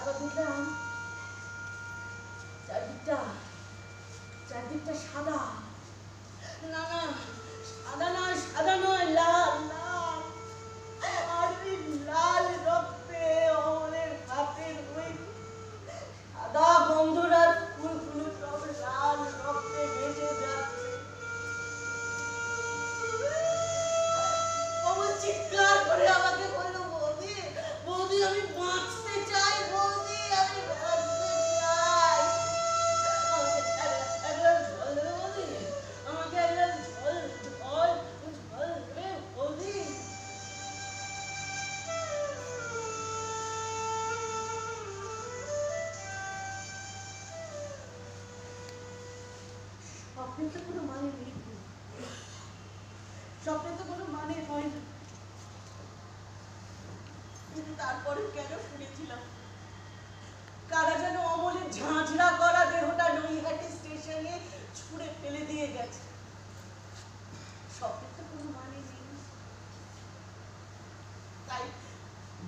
চাপা দিলাম, চারদিকটা সাদা। না না, সাদা নয়, লাল লাল। আর ওই লাল রক্তে অমলের হাতের ওই সাদা বন্ধুরার ফুলগুলো সব লাল রক্তে ভেসে যাচ্ছে। অমল চিৎকার করে আমাকে বলল, বৌদি বৌদি আমি বাঁচতে চাই, বৌদি আমি বাঁচতে চাই। একবার জল দেবে বৌদি, আমাকে একবার জল দেবে বৌদি। স্বপ্নে তো কোনো মানে নেই, স্বপ্নে তো কোনো মানে হয় না। কিন্তু তারপরে কেন শুনেছিলাম কারা যেন অমলের ঝাঁঝরা করা দেহটা নৈহাটি স্টেশনে ছুঁড়ে ফেলে দিয়ে গেছে। স্বপ্নে তো কোনো মানে নেই। তাই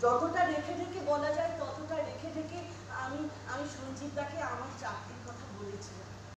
যতটা রেখে রেখে বলা যায় ততটা রেখে রেখে আমি সঞ্জিতদাকে আমার চাকরির কথা বলেছিলাম।